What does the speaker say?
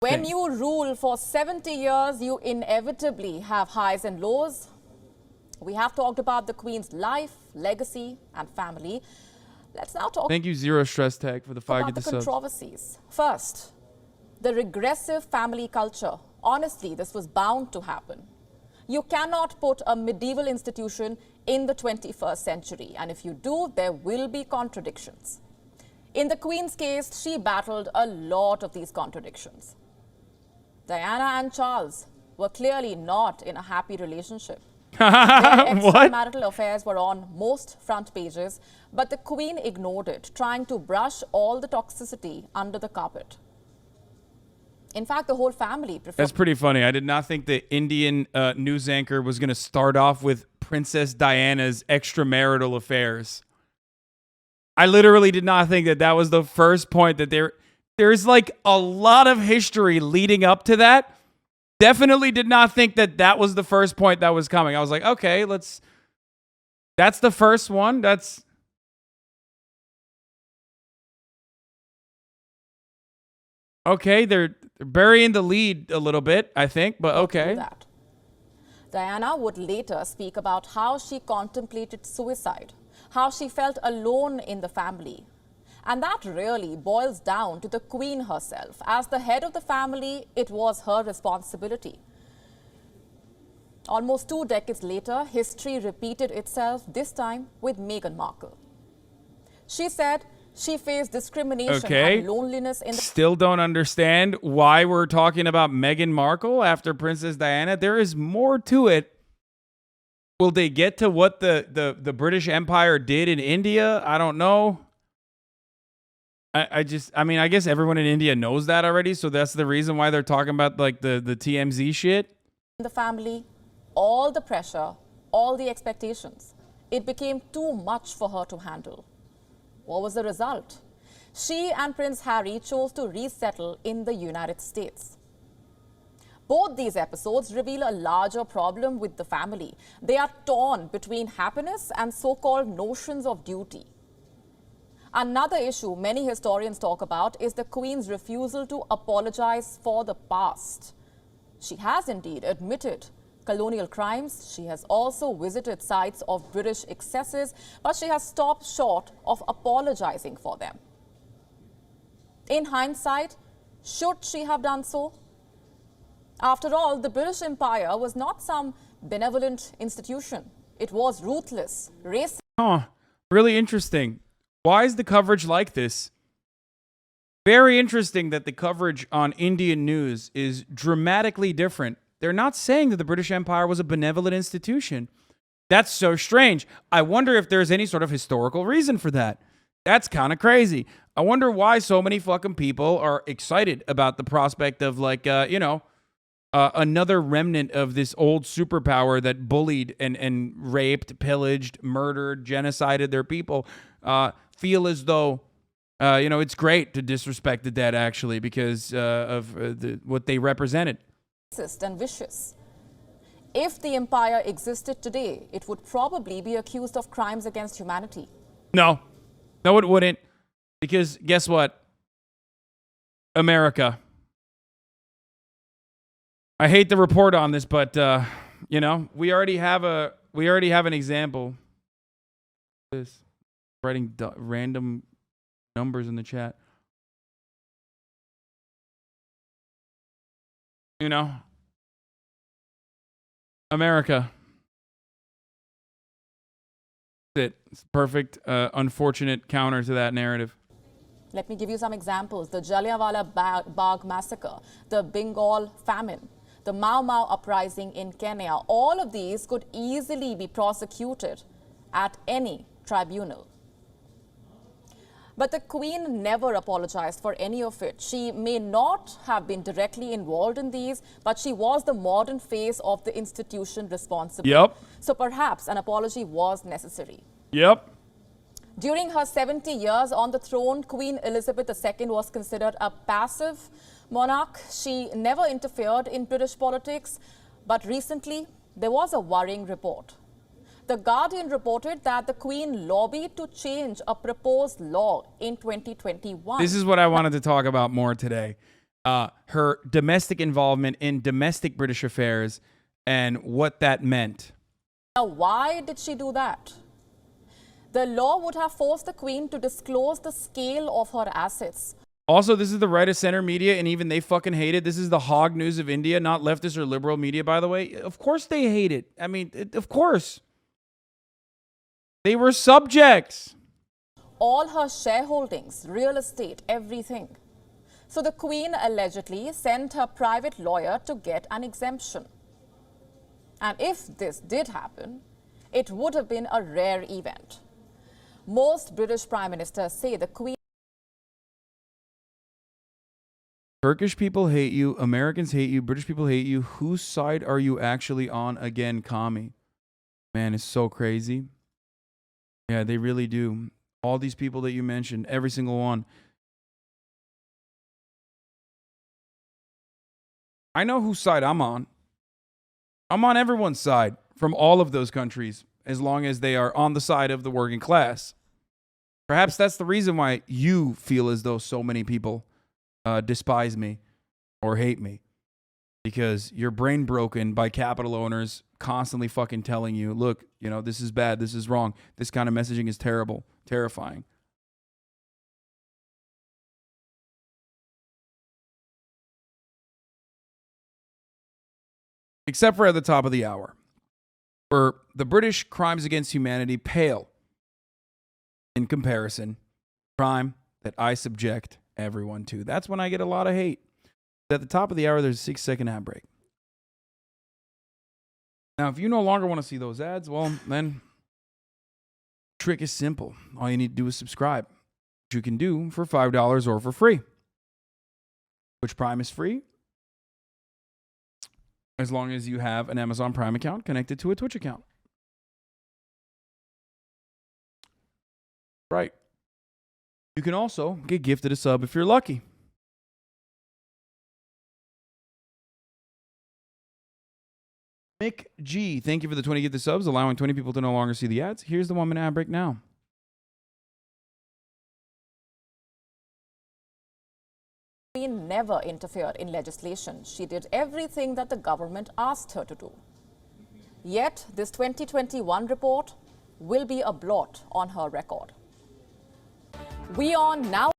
When you rule for 70 years, you inevitably have highs and lows. We have talked about the Queen's life, legacy, and family. Let's now talk Thank you, Zero Stress Tag, for the 5 about get the the subs. controversies. First, the regressive family culture. Honestly, this was bound to happen. You cannot put a medieval institution in the 21st century, and if you do, there will be contradictions. In the Queen's case, she battled a lot of these contradictions. Diana and Charles were clearly not in a happy relationship. Their extramarital affairs were on most front pages, but the Queen ignored it, trying to brush all the toxicity under the carpet. In fact, the whole family preferred... That's pretty funny. I did not think the Indian news anchor was going to start off with Princess Diana's extramarital affairs. I literally did not think that that was the first point that there's like a lot of history leading up to that. Definitely did not think that that was the first point that was coming. I was like, okay, that's the first one. Okay, they're burying the lead a little bit, I think, but okay. Diana would later speak about how she contemplated suicide, how she felt alone in the family. And that really boils down to the Queen herself. As the head of the family, it was her responsibility. Almost 2 decades later, history repeated itself, this time with Meghan Markle. She said she faced discrimination and loneliness in the... Still don't understand why we're talking about Meghan Markle after Princess Diana. There is more to it. Will they get to what the British Empire did in India? I don't know. I guess everyone in India knows that already, so that's the reason why they're talking about like the TMZ shit. In the family, all the pressure, all the expectations, it became too much for her to handle. What was the result? She and Prince Harry chose to resettle in the United States. Both these episodes reveal a larger problem with the family. They are torn between happiness and so-called notions of duty. Another issue many historians talk about is the Queen's refusal to apologize for the past. She has indeed admitted colonial crimes. She has also visited sites of British excesses, but she has stopped short of apologizing for them. In hindsight, should she have done so? After all, the British Empire was not some benevolent institution. It was ruthless, racist. Huh. Really interesting. Why is the coverage like this? Very interesting that the coverage on Indian news is dramatically different. They're not saying that the British Empire was a benevolent institution. That's so strange. I wonder if there's any sort of historical reason for that. That's kind of crazy. I wonder why so many fucking people are excited about the prospect of like, another remnant of this old superpower that bullied and raped, pillaged, murdered, genocided their people. Feel as though, it's great to disrespect the dead, actually, because of what they represented. And vicious. If the empire existed today, it would probably be accused of crimes against humanity. No, it wouldn't. Because guess what? America. I hate to report on this, but we already have an example. This writing random numbers in the chat. America. It's perfect, unfortunate counter to that narrative. Let me give you some examples. The Jallianwala Bagh massacre, the Bengal famine, the Mau Mau uprising in Kenya. All of these could easily be prosecuted at any tribunal. But the Queen never apologized for any of it. She may not have been directly involved in these, but she was the modern face of the institution responsible. Yep. So perhaps an apology was necessary. Yep. During her 70 years on the throne, Queen Elizabeth II was considered a passive monarch. She never interfered in British politics, but recently there was a worrying report. The Guardian reported that the Queen lobbied to change a proposed law in 2021. This is what I wanted to talk about more today. her domestic involvement in domestic British affairs and what that meant. Now, why did she do that? The law would have forced the Queen to disclose the scale of her assets. Also, this is the right of center media, and even they fucking hate it. This is the hog news of India, not leftist or liberal media, by the way. Of course they hate it. I mean, of course. They were subjects. All her shareholdings, real estate, everything. So the Queen allegedly sent her private lawyer to get an exemption. And if this did happen, it would have been a rare event. Most British prime ministers say the Queen... Turkish people hate you. Americans hate you. British people hate you. Whose side are you actually on again, Kami? Man, it's so crazy. Yeah, they really do. All these people that you mentioned, every single one. I know whose side I'm on. I'm on everyone's side from all of those countries, as long as they are on the side of the working class. Perhaps that's the reason why you feel as though so many people despise me or hate me, because you're brain broken by capital owners constantly fucking telling you, look, you know, this is bad, this is wrong, this kind of messaging is terrible, terrifying. Except for at the top of the hour, where the British crimes against humanity pale in comparison crime that I subject everyone to. That's when I get a lot of hate. At the top of the hour, there's a 6-second ad break. Now, if you no longer want to see those ads, well, then the trick is simple. All you need to do is subscribe, which you can do for $5 or for free. Which Prime is free? As long as you have an Amazon Prime account connected to a Twitch account. Right. You can also get gifted a sub if you're lucky. Mick G, thank you for the 20 gifted subs, allowing 20 people to no longer see the ads. Here's the 1-minute ad break now. The Queen never interfered in legislation. She did everything that the government asked her to do. Yet, this 2021 report will be a blot on her record. We are now